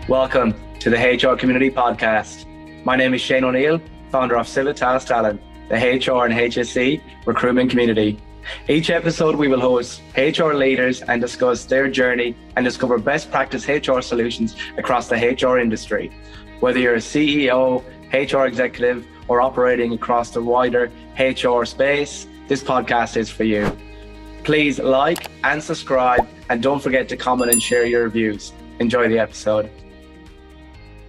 Welcome to the HR Community Podcast. My name is Shane O'Neill, founder of Civitas Talent, the HR and HSE recruitment community. Each episode, we will host HR leaders and discuss their journey and discover best practice HR solutions across the HR industry. Whether you're a CEO, HR executive, or operating across the wider HR space, this podcast is for you. Please like and subscribe, and don't forget to comment and share your reviews. Enjoy the episode.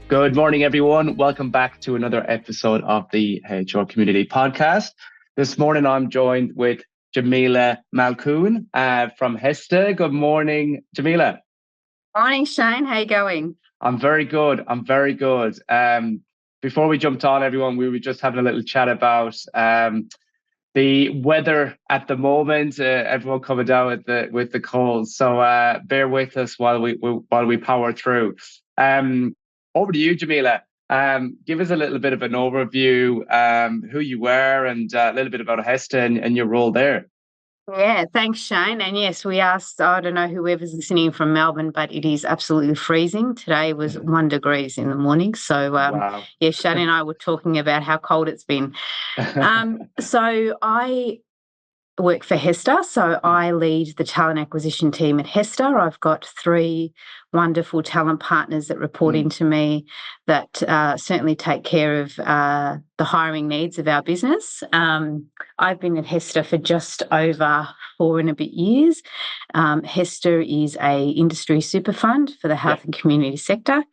Good morning, everyone. Welcome back to another episode of the HR Community Podcast. This morning, I'm joined with Jamila Malkoun from HESTA. Good morning, Jamila. Morning, Shane. How you going? I'm very good. Before we jumped on, everyone, we were just having a little chat about the weather at the moment. Everyone coming down with the cold, so bear with us while we power through. Over to you, Jamila. Give us a little bit of an overview, who you were, and a little bit about HESTA and your role there. Yeah, thanks, Shane. And yes, we asked, I don't know whoever's listening from Melbourne, but it is absolutely freezing. Today was 1 degree in the morning. So, Wow. yeah, Shane and I were talking about how cold it's been. So I work for HESTA, so I lead the talent acquisition team at HESTA. I've got 3 wonderful talent partners that report into me that certainly take care of the hiring needs of our business. I've been at HESTA for just over 4 and a bit years. HESTA is a industry super fund for the health and community sector.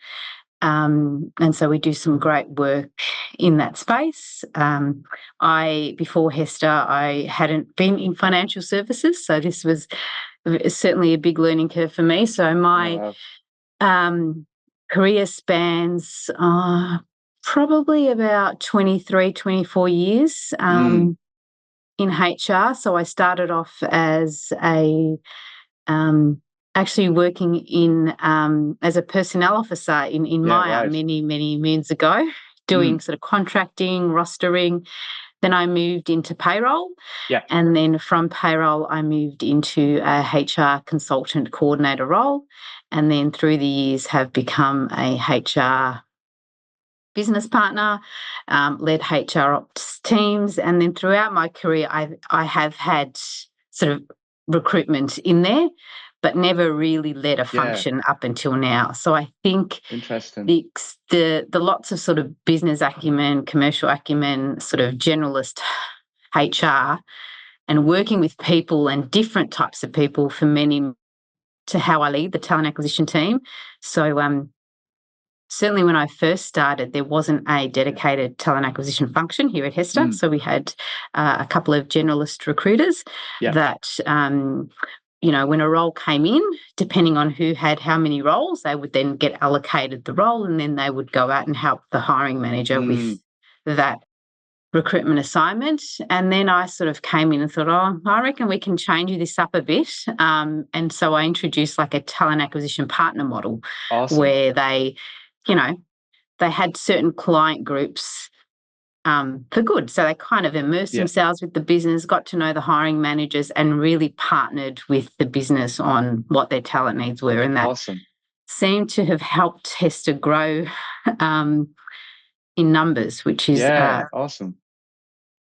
And so we do some great work in that space. Before HESTA, I hadn't been in financial services, so this was certainly a big learning curve for me. So my career spans probably about 23, 24 years in HR. So I started off as actually working in as a personnel officer in Maya many moons ago, doing sort of contracting, rostering. Then I moved into payroll. And then from payroll, I moved into a HR consultant coordinator role. And then through the years have become a HR business partner, led HR ops teams. And then throughout my career, I have had sort of recruitment in there, but never really led a function up until now. So I think the lots of sort of business acumen, commercial acumen, sort of generalist HR, and working with people and different types of people for many to how I lead the talent acquisition team. So certainly when I first started, there wasn't a dedicated talent acquisition function here at HESTA. So we had a couple of generalist recruiters that when a role came in, depending on who had how many roles, they would then get allocated the role, and then they would go out and help the hiring manager with that recruitment assignment. And then I sort of came in and thought, I reckon we can change this up a bit. And so I introduced like a talent acquisition partner model where they had certain client groups for good. So they kind of immersed themselves with the business, got to know the hiring managers, and really partnered with the business on what their talent needs were. And that seemed to have helped HESTA grow in numbers, which is awesome.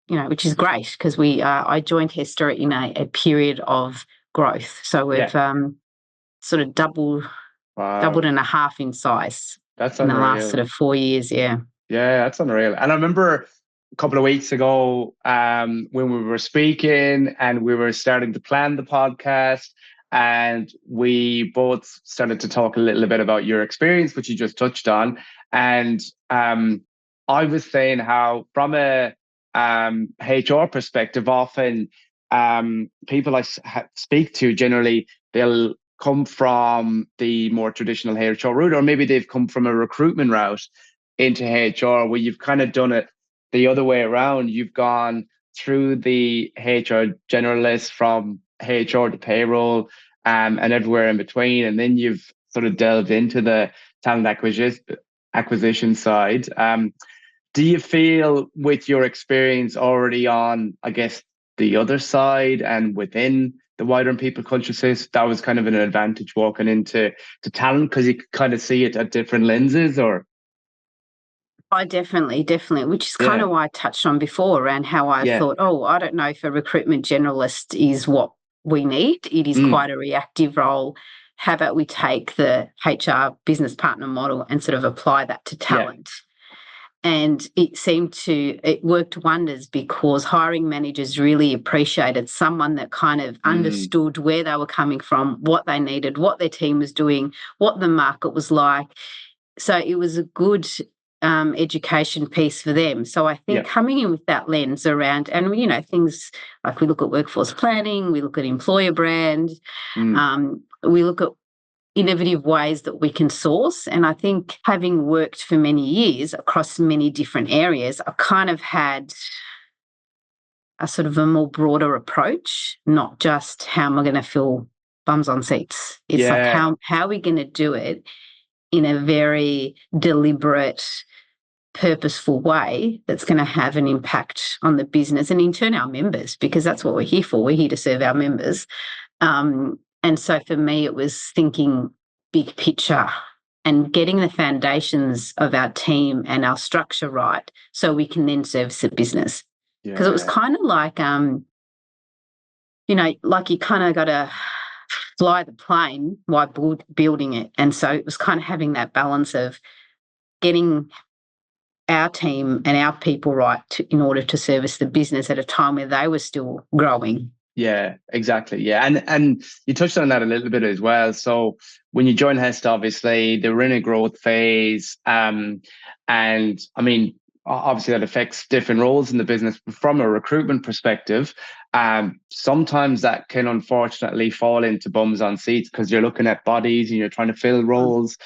Which is great because I joined HESTA in a period of growth. So we've sort of doubled and a half in size. That's in unreal. The last sort of 4 years. Yeah, that's unreal. And I remember a couple of weeks ago when we were speaking and we were starting to plan the podcast, and we both started to talk a little bit about your experience, which you just touched on. And I was saying how from a HR perspective, often people I speak to generally, they'll come from the more traditional HR route, or maybe they've come from a recruitment route into HR, where you've kind of done it the other way around. You've gone through the HR generalist from HR to payroll and everywhere in between, and then you've sort of delved into the talent acquisition side. Do you feel with your experience already on, I guess, the other side and within the wider people culture space, that was kind of an advantage walking into talent because you could kind of see it at different lenses, or? Oh, definitely, which is kind of why I touched on before around how I thought, I don't know if a recruitment generalist is what we need. It is quite a reactive role. How about we take the HR business partner model and sort of apply that to talent? And it worked wonders because hiring managers really appreciated someone that kind of understood where they were coming from, what they needed, what their team was doing, what the market was like. So it was a good education piece for them. So I think coming in with that lens around, and, you know, things like we look at workforce planning, we look at employer brand, we look at innovative ways that we can source. And I think having worked for many years across many different areas, I've kind of had a sort of a more broader approach, not just how am I going to fill bums on seats. It's like how are we going to do it in a very deliberate, purposeful way that's going to have an impact on the business and in turn our members, because that's what we're here for. We're here to serve our members. And so for me, it was thinking big picture and getting the foundations of our team and our structure right so we can then service the business. Because it was kind of like, you know, like you kind of got to fly the plane while building it. And so it was kind of having that balance of getting our team and our people right in order to service the business at a time where they were still growing. Yeah, exactly. Yeah. And you touched on that a little bit as well. So when you join HESTA, obviously they were in a growth phase. And I mean, obviously that affects different roles in the business. But from a recruitment perspective, sometimes that can unfortunately fall into bums on seats because you're looking at bodies and you're trying to fill roles.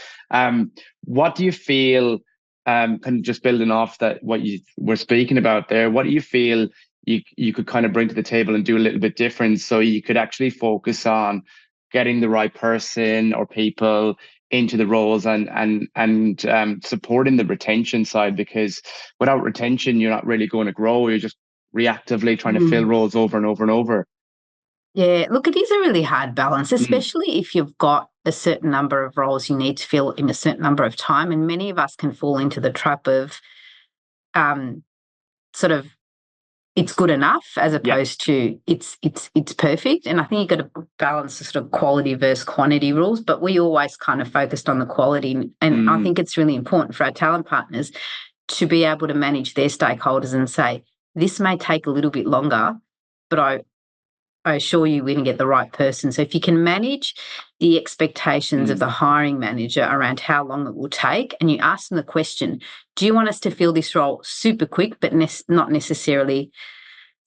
What do you feel, kind of just building off that, what you were speaking about there, what do you feel you could kind of bring to the table and do a little bit different so you could actually focus on getting the right person or people into the roles and supporting the retention side? Because without retention, you're not really going to grow. You're just reactively trying to fill roles over and over and over. Yeah, look, it is a really hard balance, especially if you've got a certain number of roles you need to fill in a certain number of time. And many of us can fall into the trap of sort of it's good enough as opposed to it's perfect. And I think you've got to balance the sort of quality versus quantity rules, but we always kind of focused on the quality. And I think it's really important for our talent partners to be able to manage their stakeholders and say, this may take a little bit longer, but I assure you we're going to get the right person. So if you can manage the expectations of the hiring manager around how long it will take, and you ask them the question, do you want us to fill this role super quick but not necessarily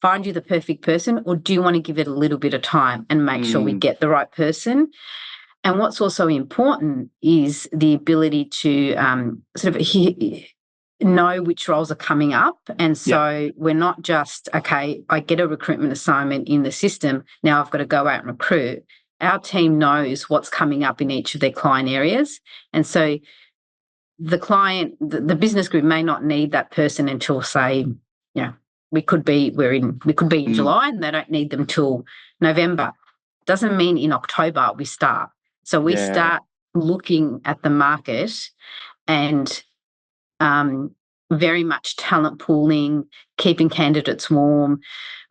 find you the perfect person, or do you want to give it a little bit of time and make sure we get the right person? And what's also important is the ability to sort of know which roles are coming up. And so we're not just, okay, I get a recruitment assignment in the system, now I've got to go out and recruit. Our team knows what's coming up in each of their client areas. And so the client, the business group may not need that person until, say, we could be in July and they don't need them till November. Doesn't mean in October we start. So we start looking at the market and very much talent pooling, keeping candidates warm,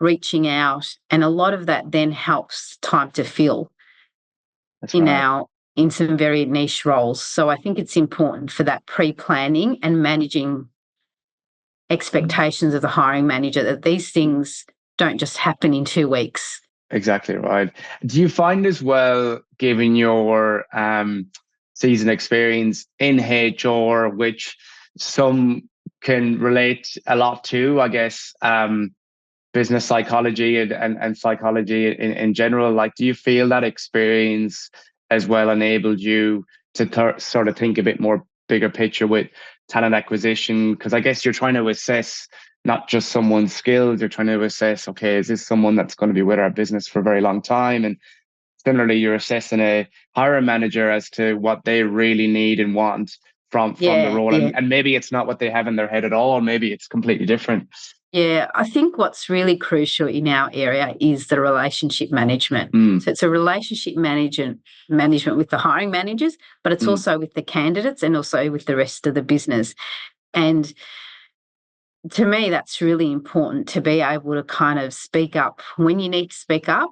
reaching out. And a lot of that then helps time to fill in some very niche roles. So I think it's important for that pre-planning and managing expectations of the hiring manager that these things don't just happen in 2 weeks. Exactly right. Do you find as well, given your seasoned experience in HR, which some can relate a lot to, I guess, business psychology and psychology in general, like, do you feel that experience as well enabled you to sort of think a bit more bigger picture with talent acquisition? Because I guess you're trying to assess not just someone's skills, you're trying to assess, okay, is this someone that's going to be with our business for a very long time? And similarly, you're assessing a hiring manager as to what they really need and want from the role. And maybe it's not what they have in their head at all. Maybe it's completely different. Yeah, I think what's really crucial in our area is the relationship management. So it's a relationship management with the hiring managers, but it's also with the candidates and also with the rest of the business. And to me, that's really important, to be able to kind of speak up when you need to speak up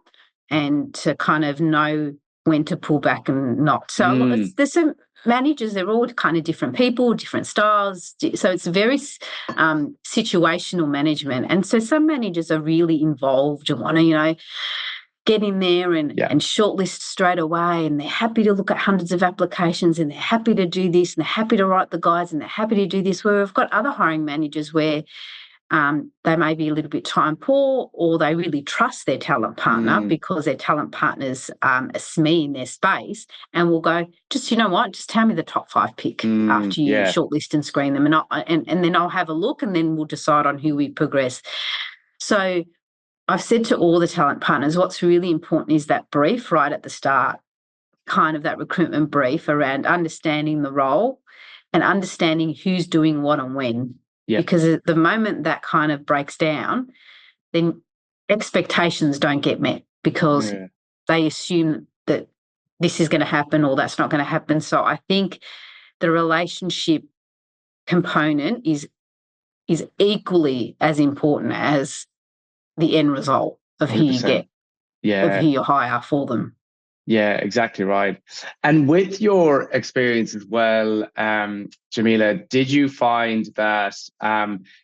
and to kind of know when to pull back and not. So there's some managers, they're all kind of different people, different styles. So it's very situational management. And so some managers are really involved and want to, get in there and shortlist straight away, and they're happy to look at hundreds of applications, and they're happy to do this, and they're happy to write the guides, and they're happy to do this. Where we've got other hiring managers where they may be a little bit time poor, or they really trust their talent partner because their talent partner's a SME in their space, and will go, just tell me the top 5 pick after you shortlist and screen them, and then I'll have a look, and then we'll decide on who we progress. So I've said to all the talent partners, what's really important is that brief right at the start, kind of that recruitment brief around understanding the role and understanding who's doing what and when. Yeah. Because at the moment that kind of breaks down, then expectations don't get met because they assume that this is going to happen or that's not going to happen. So I think the relationship component is equally as important as the end result of 100%. Who you get, of who you hire for them. Yeah, exactly right. And with your experience as well, Jamila, did you find that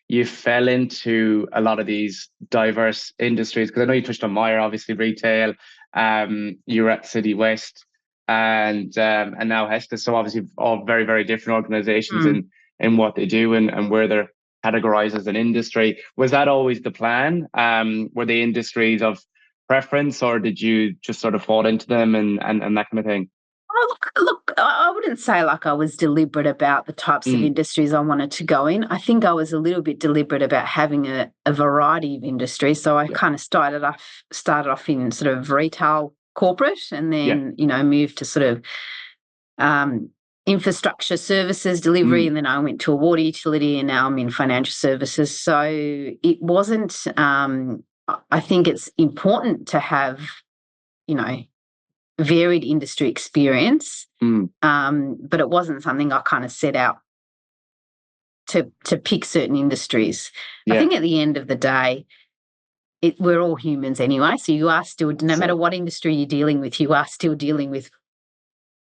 you fell into a lot of these diverse industries? Because I know you touched on Meyer, obviously retail, you were at City West, and now HESTA. So obviously all very, very different organizations in what they do and where they're categorized as an industry. Was that always the plan? Were the industries of preference, or did you just sort of fall into them and that kind of thing? Oh, look, I wouldn't say like I was deliberate about the types of industries I wanted to go in. I think I was a little bit deliberate about having a variety of industries. So I kind of started off in sort of retail, corporate, and then moved to sort of infrastructure services delivery, and then I went to a water utility, and now I'm in financial services. So it wasn't. I think it's important to have, varied industry experience, but it wasn't something I kind of set out to pick certain industries. I think at the end of the day, we're all humans anyway, so you are still, no matter what industry you're dealing with, you are still dealing with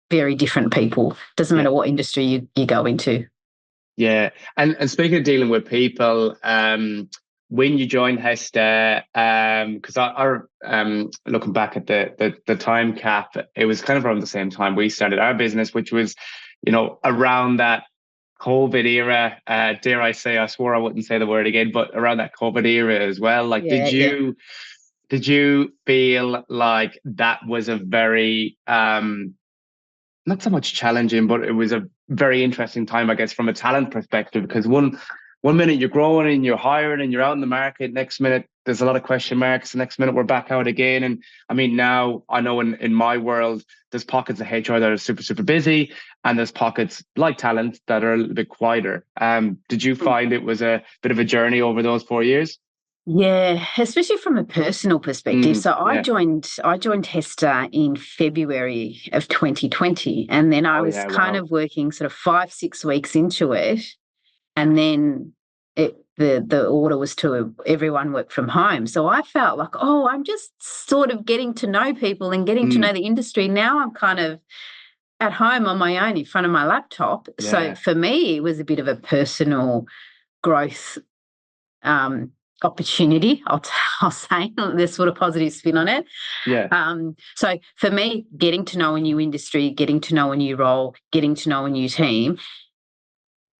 very different people. Doesn't matter what industry you go into. Yeah, and speaking of dealing with people, when you joined HESTA, because looking back at the time cap, it was kind of around the same time we started our business, which was, around that COVID era. Dare I say, I swore I wouldn't say the word again, but around that COVID era as well. Like, did you feel like that was a very not so much challenging, but it was a very interesting time, I guess, from a talent perspective, because one minute you're growing and you're hiring and you're out in the market, next minute there's a lot of question marks, the next minute we're back out again. And I mean, now I know in my world, there's pockets of HR that are super, super busy, and there's pockets like talent that are a little bit quieter. Did you find it was a bit of a journey over those 4 years? Yeah, especially from a personal perspective. So I joined HESTA in February of 2020, and then I was kind of working sort of 5-6 weeks into it, and then the order was to everyone work from home. So I felt like, I'm just sort of getting to know people and getting to know the industry. Now I'm kind of at home on my own in front of my laptop. Yeah. So for me, it was a bit of a personal growth opportunity, I'll say. There's sort of positive spin on it. Yeah. So for me, getting to know a new industry, getting to know a new role, getting to know a new team,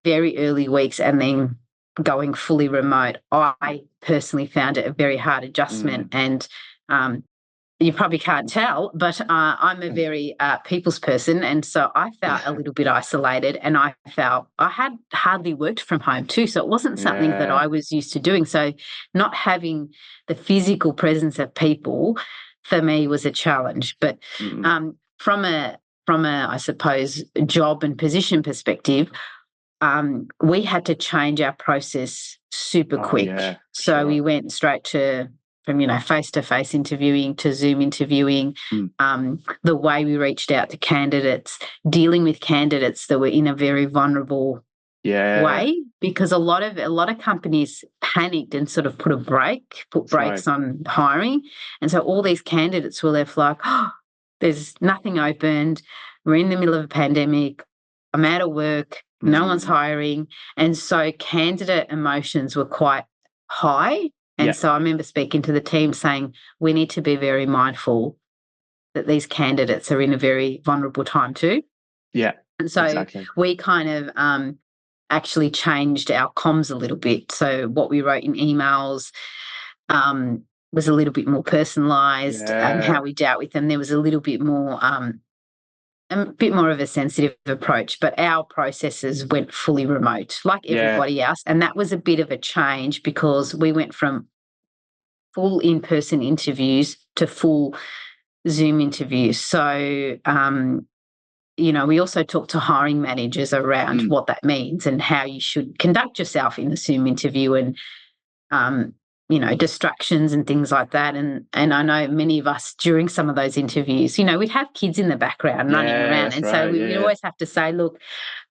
very early weeks, and then going fully remote, I personally found it a very hard adjustment. And you probably can't tell, but I'm a very people's person, and so I felt a little bit isolated, and I felt I had hardly worked from home too, so it wasn't something that I was used to doing. So not having the physical presence of people for me was a challenge. But from a I suppose job and position perspective, we had to change our process super quick. Yeah, so we went straight from face-to-face interviewing to Zoom interviewing. The way we reached out to candidates, dealing with candidates that were in a very vulnerable way, because a lot of companies panicked and sort of put brakes on hiring, and so all these candidates were left like, oh, there's nothing opened, we're in the middle of a pandemic, I'm out of work, no one's hiring. And so candidate emotions were quite high. And so I remember speaking to the team saying, we need to be very mindful that these candidates are in a very vulnerable time too. Yeah. And so we kind of actually changed our comms a little bit. So what we wrote in emails was a little bit more personalised, and how we dealt with them. There was a little bit more of a sensitive approach, but our processes went fully remote like everybody else. And that was a bit of a change, because we went from full in-person interviews to full Zoom interviews. So, we also talked to hiring managers around what that means and how you should conduct yourself in the Zoom interview, and distractions and things like that. And I know many of us during some of those interviews, we'd have kids in the background running around. And so we always have to say, look,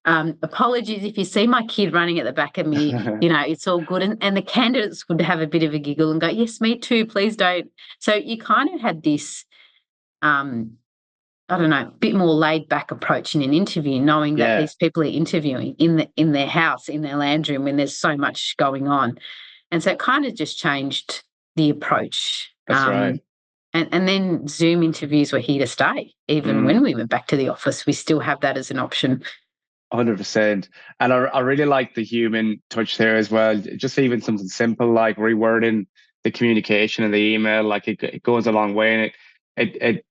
apologies if you see my kid running at the back of me, it's all good. And the candidates would have a bit of a giggle and go, yes, me too, please don't. So you kind of had this, bit more laid back approach in an interview, knowing that these people are interviewing in their house, in their lounge room, when there's so much going on. And so it kind of just changed the approach. That's right. And then Zoom interviews were here to stay. Even when we went back to the office, we still have that as an option. 100%. And I really like the human touch there as well. Just even something simple like rewording the communication in the email, like it goes a long way, and it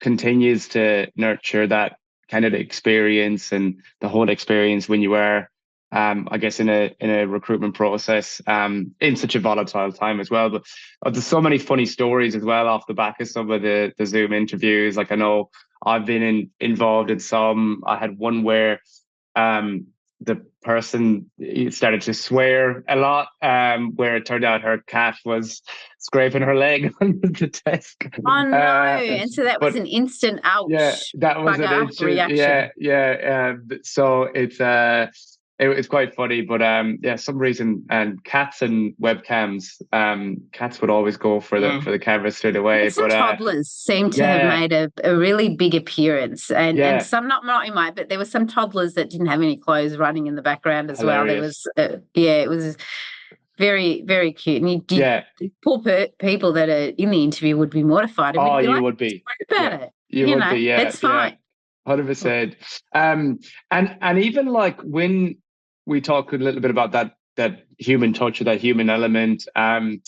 continues to nurture that kind of experience and the whole experience when you are I guess in a recruitment process in such a volatile time as well. But there's so many funny stories as well off the back of some of the Zoom interviews. Like I know I've been involved in some. I had one where the person started to swear a lot, where it turned out her cat was scraping her leg under the desk. Oh no! And so that was an instant ouch. Yeah, that was an instant reaction. So it's quite funny, but some reason, and cats and webcams, cats would always go for the camera straight away. But toddlers seem to have made a really big appearance, and some not in my, but there were some toddlers that didn't have any clothes running in the background as Hilarious. well. There was it was very, very cute. And poor people that are in the interview would be mortified. And you would be. About it. You would be. Yeah, it's fine. 100%. And even like when we talk a little bit about that human touch or that human element, and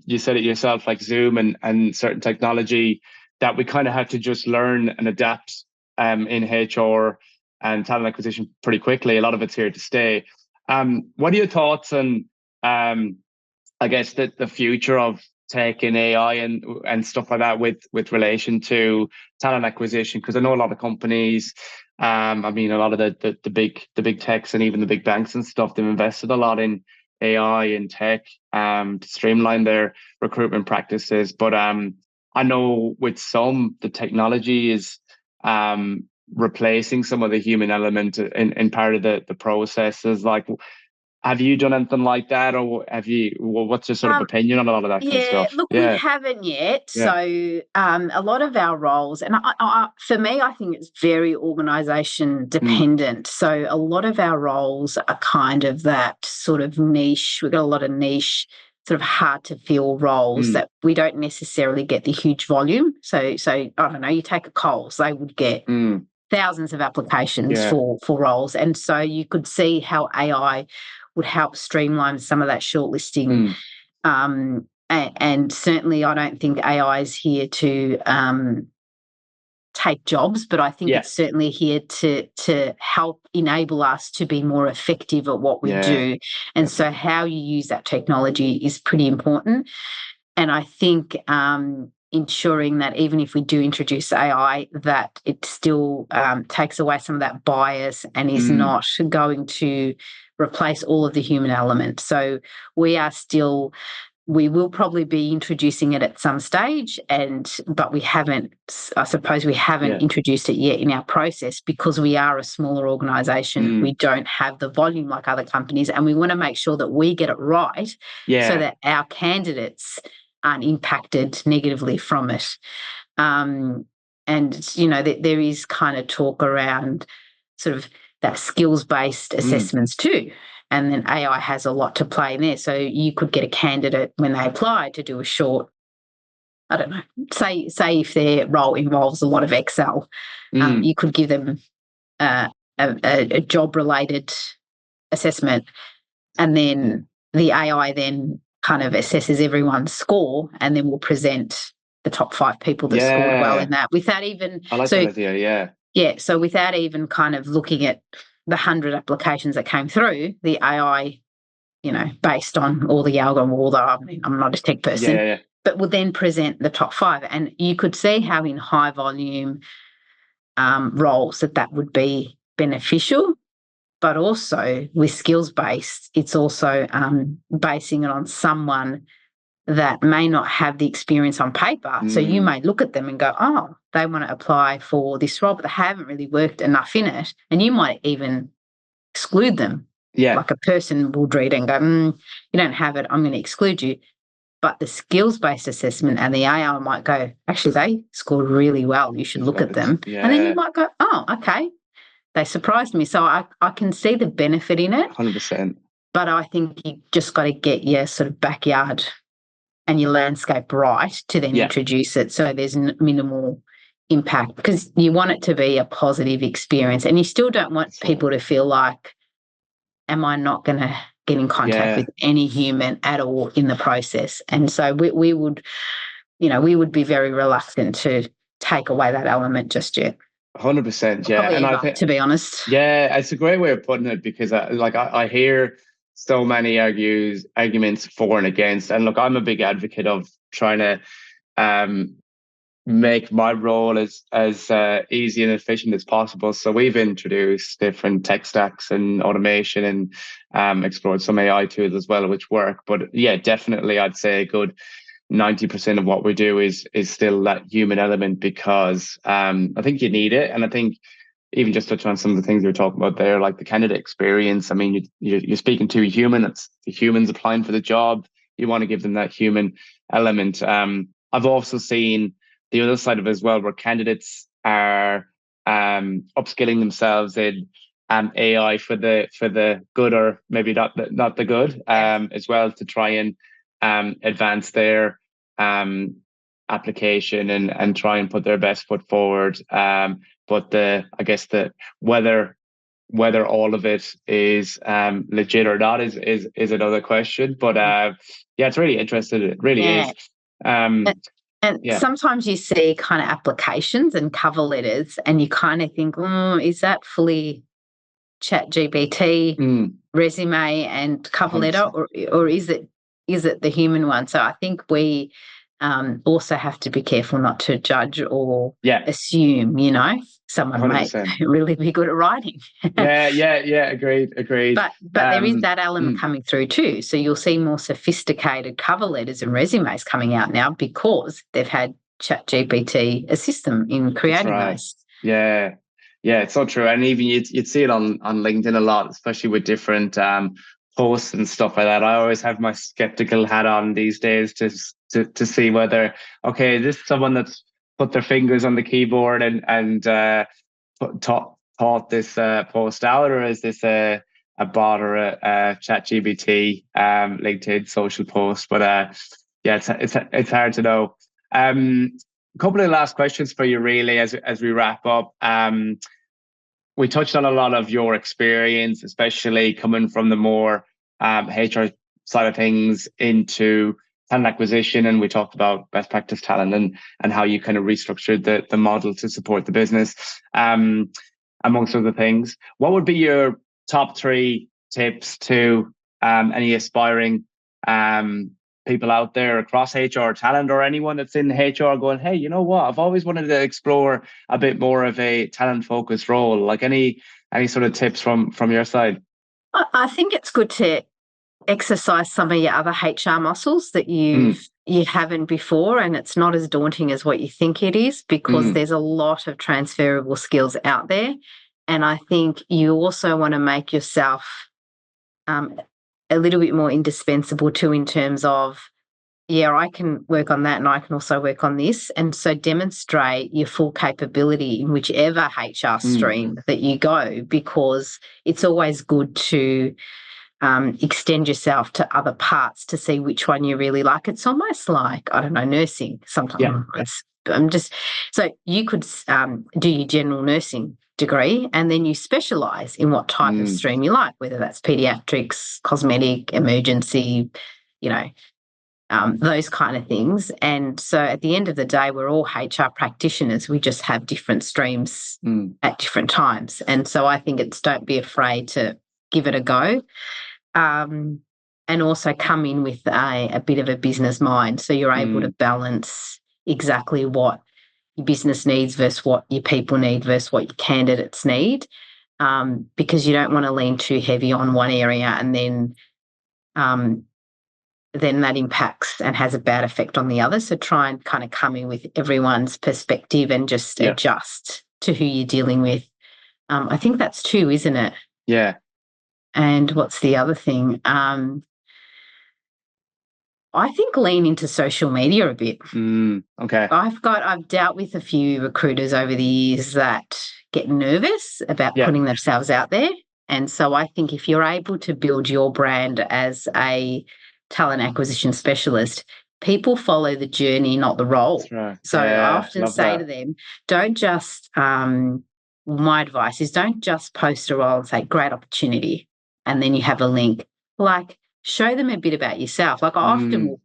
you said it yourself, like Zoom and certain technology that we kind of had to just learn and adapt in HR and talent acquisition pretty quickly. A lot of it's here to stay. What are your thoughts on I guess the future of tech and AI and stuff like that with relation to talent acquisition? Because I know a lot of companies, a lot of the big techs and even the big banks and stuff, they've invested a lot in AI and tech to streamline their recruitment practices. But I know with some, the technology is replacing some of the human element in part of the processes. Like, have you done anything like that, or what's your sort of opinion on a lot of that kind of stuff? Look, we haven't yet. Yeah. So a lot of our roles, and for me, I think it's very organisation dependent. So a lot of our roles are kind of that sort of niche. We've got a lot of niche, sort of hard to fill roles that we don't necessarily get the huge volume. So I don't know, you take a Coles, they would get thousands of applications for roles. And so you could see how AI would help streamline some of that shortlisting. And certainly I don't think AI is here to take jobs, but I think it's certainly here to help enable us to be more effective at what we do. And so how you use that technology is pretty important. And I think ensuring that even if we do introduce AI, that it still takes away some of that bias and is not going to replace all of the human element. So we will probably be introducing it at some stage, but we haven't, I suppose we haven't introduced it yet in our process because we are a smaller organisation. We don't have the volume like other companies, and we want to make sure that we get it right so that our candidates aren't impacted negatively from it. And, there is kind of talk around sort of that skills-based assessments too. And then AI has a lot to play in there. So you could get a candidate when they apply to do a short, I don't know, say if their role involves a lot of Excel, you could give them a job-related assessment, and then the AI then kind of assesses everyone's score and then will present the top 5 people that scored well in that without even... I like that idea, Yeah, so without even kind of looking at the 100 applications that came through, the AI, based on all the algorithm, I'm not a tech person, but would then present the top 5. And you could see how in high volume roles that would be beneficial, but also with skills-based, it's also basing it on someone that may not have the experience on paper. So you may look at them and go, oh, they want to apply for this role, but they haven't really worked enough in it. And you might even exclude them. Like a person would read and go, you don't have it, I'm going to exclude you. But the skills-based assessment and the AI might go, actually, they scored really well. You should look at them. And then you might go, oh, okay, they surprised me. So I can see the benefit in it. 100%. But I think you just got to get your sort of backyard and your landscape right to then introduce it so there's minimal impact, because you want it to be a positive experience, and you still don't want people to feel like, am I not going to get in contact with any human at all in the process? And so we would be very reluctant to take away that element just yet. 100%, yeah. And I think, to be honest, it's a great way of putting it, because I hear so many arguments for and against. And look, I'm a big advocate of trying to make my role as easy and efficient as possible. So we've introduced different tech stacks and automation, and explored some AI tools as well, which work. But definitely I'd say a good 90% of what we do is still that human element, because I think you need it. And I think, even just touch on some of the things you were talking about there, like the candidate experience. I mean, you're speaking to a human. It's the humans applying for the job. You want to give them that human element. I've also seen the other side of it as well, where candidates are upskilling themselves in AI for the good, or maybe not the good, as well, to try and advance their application and try and put their best foot forward. But I guess whether all of it is legit or not is another question. But it's really interesting. It really is. And sometimes you see kind of applications and cover letters, and you kind of think, is that fully ChatGPT resume and cover 100%. Letter, or is it the human one? So I think we also have to be careful not to judge or assume, someone 100%. May really be good at writing. Agreed. But there is that element coming through too. So you'll see more sophisticated cover letters and resumes coming out now because they've had ChatGPT assist them in creating those. Yeah, it's so true. And even you'd see it on LinkedIn a lot, especially with different posts and stuff like that. I always have my skeptical hat on these days to see whether, okay, is this someone that's put their fingers on the keyboard and thought this post out, or is this a bot or a ChatGPT LinkedIn social post? But it's hard to know. A couple of last questions for you, really, as we wrap up. We touched on a lot of your experience, especially coming from the more HR side of things into talent acquisition, and we talked about best practice talent and how you kind of restructured the model to support the business, amongst other things. What would be your top 3 tips to any aspiring people out there across HR talent, or anyone that's in HR going, hey, you know what, I've always wanted to explore a bit more of a talent focused role? Like any sort of tips from your side? I think it's good to exercise some of your other HR muscles that you haven't before, and it's not as daunting as what you think it is, because there's a lot of transferable skills out there. And I think you also want to make yourself a little bit more indispensable too, in terms of, yeah, I can work on that and I can also work on this. And so demonstrate your full capability in whichever HR stream that you go, because it's always good to extend yourself to other parts to see which one you really like. It's almost like, I don't know, nursing sometimes. So you could do your general nursing degree and then you specialise in what type of stream you like, whether that's paediatrics, cosmetic, emergency, those kind of things. And so at the end of the day, we're all HR practitioners. We just have different streams at different times. And so I think it's, don't be afraid to give it a go. And also come in with a bit of a business mind, so you're able to balance exactly what your business needs versus what your people need versus what your candidates need, because you don't want to lean too heavy on one area and then that impacts and has a bad effect on the other. So try and kind of come in with everyone's perspective and just adjust to who you're dealing with. I think that's two, isn't it? Yeah. And what's the other thing? I think lean into social media a bit. Okay. I've dealt with a few recruiters over the years that get nervous about putting themselves out there. And so I think if you're able to build your brand as a talent acquisition specialist, people follow the journey, not the role. That's right. So I often say to them, don't just, my advice is don't just post a role and say, great opportunity, and then you have a link. Like, show them a bit about yourself. Like, I often will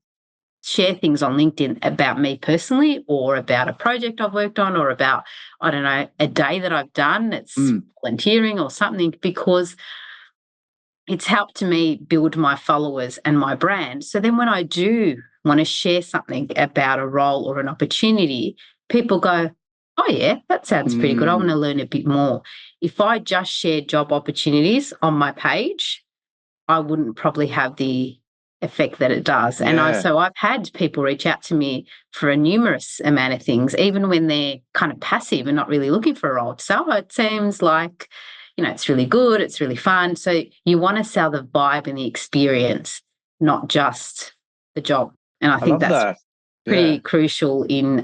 share things on LinkedIn about me personally, or about a project I've worked on, or about, I don't know, a day that I've done. It's volunteering or something, because it's helped me build my followers and my brand. So then when I do want to share something about a role or an opportunity, people go, oh yeah, that sounds pretty good. I want to learn a bit more. If I just shared job opportunities on my page, I wouldn't probably have the effect that it does. And so I've had people reach out to me for a numerous amount of things, even when they're kind of passive and not really looking for a role. So it seems like, it's really good, it's really fun. So you want to sell the vibe and the experience, not just the job. And I think that's pretty crucial in,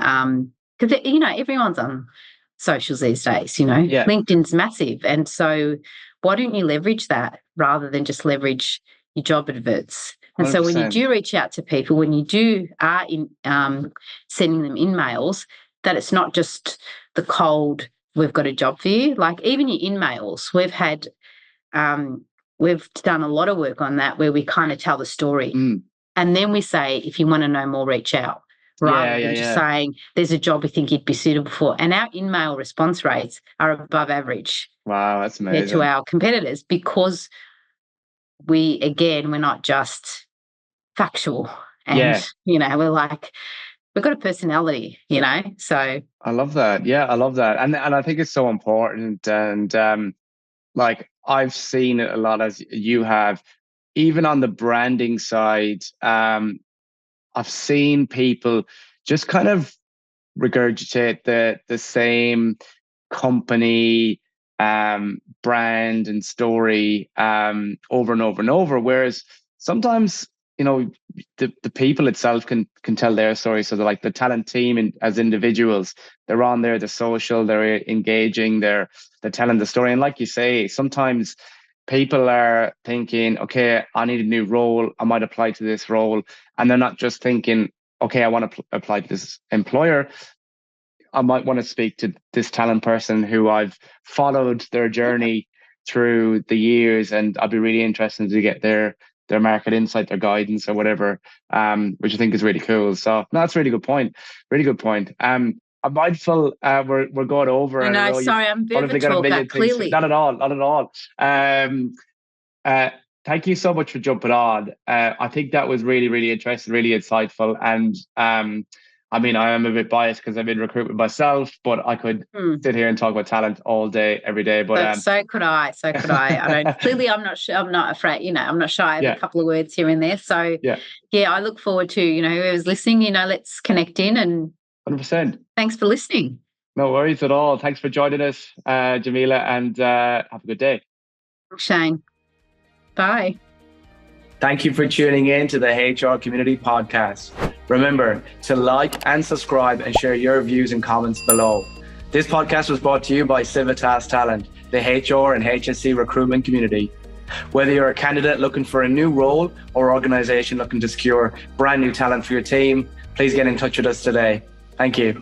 because, everyone's on socials these days, LinkedIn's massive. And so why don't you leverage that rather than just leverage your job adverts? And 100%. So when you do reach out to people, when you are sending them emails, that it's not just the cold, we've got a job for you. Like, even your in-mails, we've done a lot of work on that, where we kind of tell the story. And then we say, if you want to know more, reach out, rather than just saying, there's a job we think you'd be suitable for. And our in-mail response rates are above average. Wow, that's amazing. To our competitors, because we're not just factual. And, we're like, we've got a personality, so. I love that. Yeah, I love that. And I think it's so important. And like, I've seen it a lot, as you have, even on the branding side. I've seen people just kind of regurgitate the same company brand and story over and over and over, whereas sometimes the people itself can tell their story. So like the talent team, and as individuals, they're on there, they're social, they're engaging, they're telling the story. And like you say, sometimes people are thinking, okay, I need a new role, I might apply to this role, and they're not just thinking, okay, I want to apply to this employer, I might want to speak to this talent person who I've followed their journey through the years, and I'd be really interested to get their market insight, their guidance, or whatever, which I think is really cool. So no, that's a really good point. Really good point. I'm mindful we're going over. I know, sorry, I'm a bit of a talker, clearly. Not at all, not at all. Thank you so much for jumping on. I think that was really, really interesting, really insightful. And I mean, I am a bit biased because I'm in recruitment myself, but I could sit here and talk about talent all day, every day. But so could I. I don't. Clearly, I'm not. I'm not afraid. I'm not shy of a couple of words here and there. So I look forward to whoever's listening. Let's connect in and 100%. Thanks for listening. No worries at all. Thanks for joining us, Jamila, and have a good day. Shane. Bye. Thank you for tuning in to the HR Community Podcast. Remember to like and subscribe and share your views and comments below. This podcast was brought to you by Civitas Talent, the HR and HSC recruitment community. Whether you're a candidate looking for a new role or organization looking to secure brand new talent for your team, please get in touch with us today. Thank you.